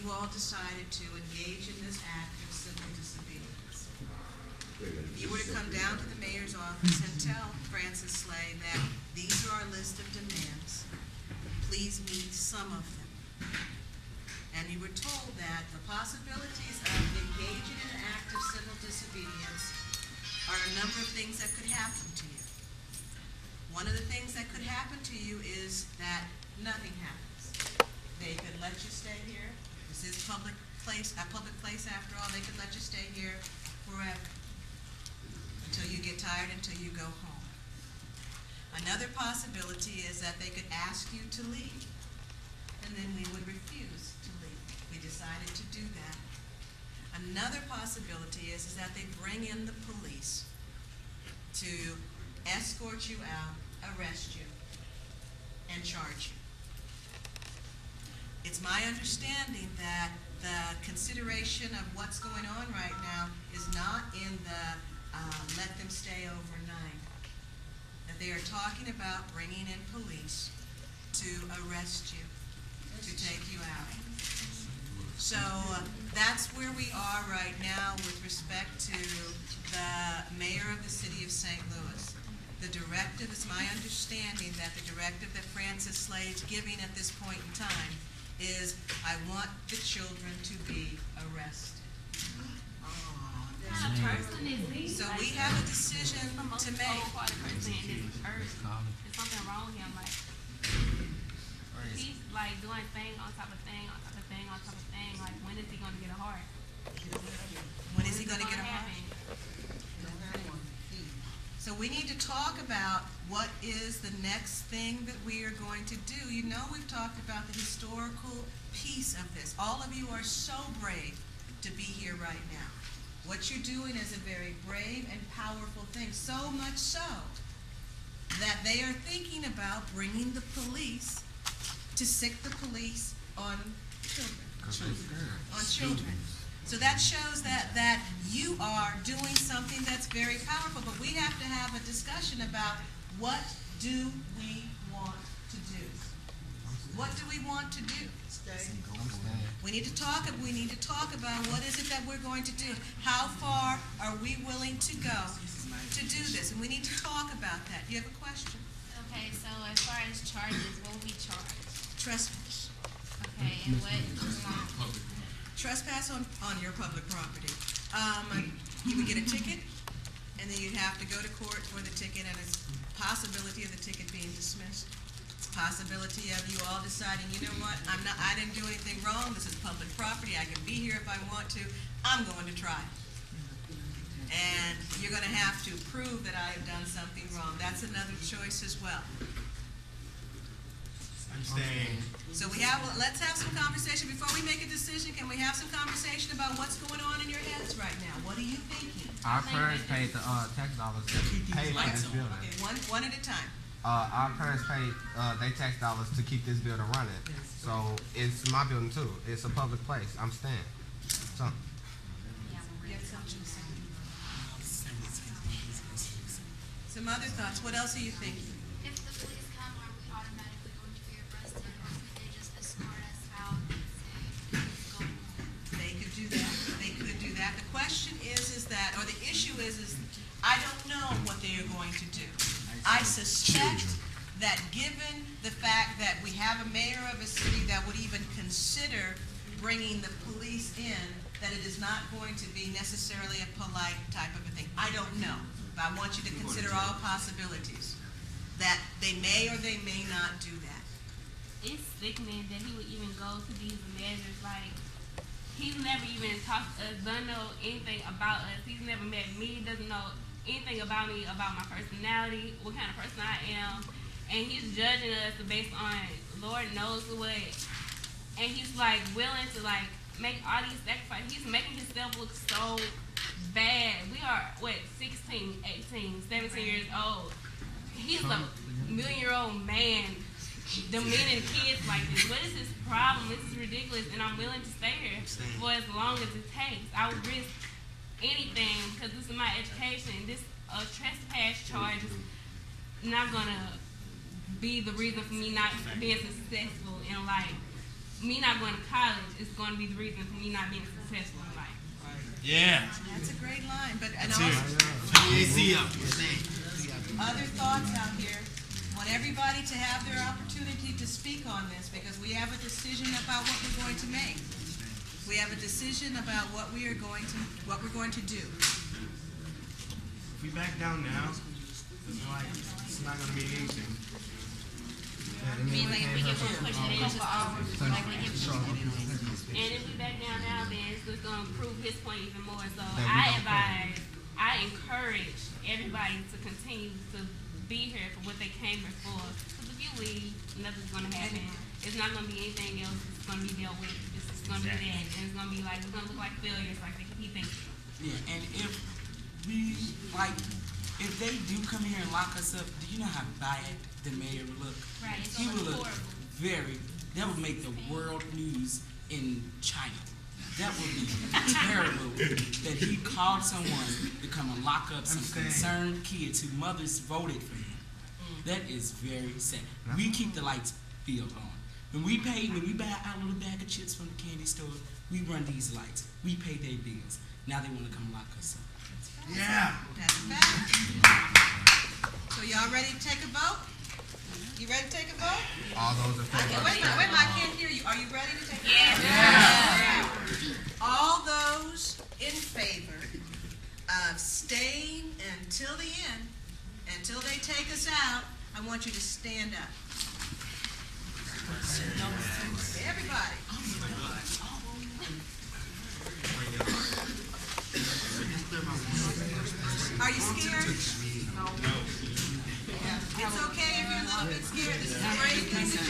you all decided to engage in this act of civil disobedience. You were to come down to the mayor's office and tell Francis Slay that these are our list of demands. Please meet some of them. And you were told that the possibilities of engaging in an act of civil disobedience are a number of things that could happen to you. One of the things that could happen to you is that nothing happens. They could let you stay here. This is a public place after all. They could let you stay here forever until you get tired, until you go home. Another possibility is that they could ask you to leave, and then we would refuse to leave. We decided to do that. Another possibility is that they bring in the police to escort you out, arrest you, and charge you. It's my understanding that the consideration of what's going on right now is not in the let them stay overnight. That they are talking about bringing in police to arrest you, to take you out. So that's where we are right now with respect to the mayor of the city of St. Louis. The directive, is my understanding that the directive that Francis Slay is giving at this point in time is, I want the children to be arrested. So we have a decision to make. There's something wrong with him. Like, he's like doing thing on top of thing on top of thing on top of thing. Like, when is he going to get a heart? When is he going to get a heart? So we need to talk about what is the next thing that we are going to do. You know, we've talked about the historical piece of this. All of you are so brave to be here right now. What you're doing is a very brave and powerful thing, so much so that they are thinking about bringing the police to sick the police on children. So that shows that you are doing something that's very powerful, but we have to have a discussion about what do we want to do? What do we want to do? We need to talk about what is it that we're going to do. How far are we willing to go to do this? And we need to talk about that. Do you have a question? Okay, so as far as charges, what will we charge? Trespass. Okay, and what? Trespass on your public property. You would get a ticket, and then you'd have to go to court for the ticket, and it's possibility of the ticket being dismissed. It's possibility of you all deciding, you know what, I didn't do anything wrong. This is public property. I can be here if I want to. I'm going to trial. And you're going to have to prove that I have done something wrong. That's another choice as well. So let's have some conversation. Before we make a decision, can we have some conversation about what's going on in your heads right now? What are you thinking? Our parents paid the tax dollars to pay for this building. Okay, one at a time. Our parents paid their tax dollars to keep this building running. So it's my building too. It's a public place. I'm staying. So. Some other thoughts. What else are you thinking? If the police come, are we automatically going to be arrested, or could they just escort us out and say, go home? They could do that. They could do that. The question is that, or the issue is I don't know what they are going to do. I suspect that given the fact that we have a mayor of a city that would even consider bringing the police in, that it is not going to be necessarily a polite type of a thing. I don't know, but I want you to consider all possibilities. That they may or they may not do that. It's sickening that he would even go to these measures. Like, he's never even talked to us, doesn't know anything about us. He's never met me, doesn't know anything about me, about my personality, what kind of person I am. And he's judging us based on Lord knows what. And he's like willing to like make all these sacrifices. He's making himself look so bad. We are, 16, 18, 17 years old. He's a million-year-old man demeaning kids like this. What is his problem? This is ridiculous, and I'm willing to stay here for as long as it takes. I would risk anything because this is my education. This trespass charge is not going to be the reason for me not being successful in life. me not going to college is going to be the reason for me not being successful in life. Yeah. That's a great line, but, and That's also, it. other thoughts out here. Want everybody to have their opportunity to speak on this, because we have a decision about what we're going to make. We have a decision about what we're going to do. If we back down now, it's not gonna mean anything. I mean, like, if we get one push it in, and if we back down now, then it's just going to prove his point even more. So I encourage everybody to continue to be here for what they came here for. Because if you leave, nothing's going to happen. It's not going to be anything else. It's going to be dealt with. It's just going to be that. And it's going to be like, it's going to look like failures, like they keep thinking. Yeah, and if we, like, if they do come here and lock us up, do you know how bad the mayor would look? Right, it's He gonna would look look horrible. that would make the world news in China. That would be terrible that he called someone to come and lock up some concerned kids whose mothers voted for him. That is very sad. We keep the lights field on. When we buy our little bag of chips from the candy store, we run these lights. We pay their bills. Now they want to come lock us up. Yeah. That's a fact. So y'all ready to take a vote? You ready to take a vote? All those in favor? Okay, wait a minute, I can't hear you. Are you ready to take a vote? Yeah. All those in favor of staying until the end, until they take us out, I want you to stand up. Everybody. Are you scared? No. It's okay if you're a little bit scared. This is a great thing to do.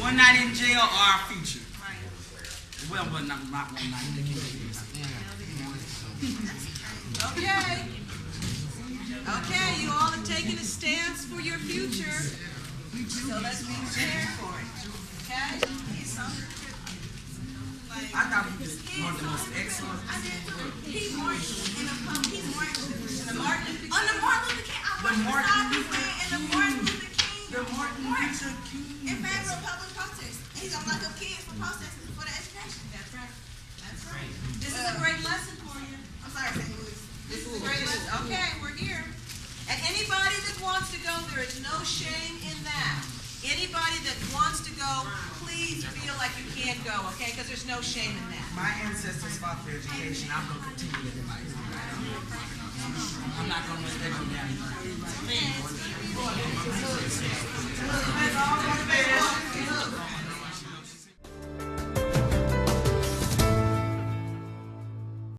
One night in jail or our future. Right. Well, but not one night. They can do this. Okay. Okay, you all have taken a stance for your future. So let's be prepared for it. Okay? I thought he was one of the most excellent. He marched in the Martin On the Martin Luther King. I watched the side in the Martin Luther King. The Martin Luther King. In favor of public protest. And he's gonna lock up kids for protesting for the education. That's right. That's right. This is a great lesson for you. I'm sorry, St. Louis. This is a great lesson. Okay, we're here. And anybody that wants to go, there is no shame in that. Anybody that wants to go, please feel like you can't go, okay? Because there's no shame in that. My ancestors fought for education. I'm going to continue to fight. I'm not going to let that go down.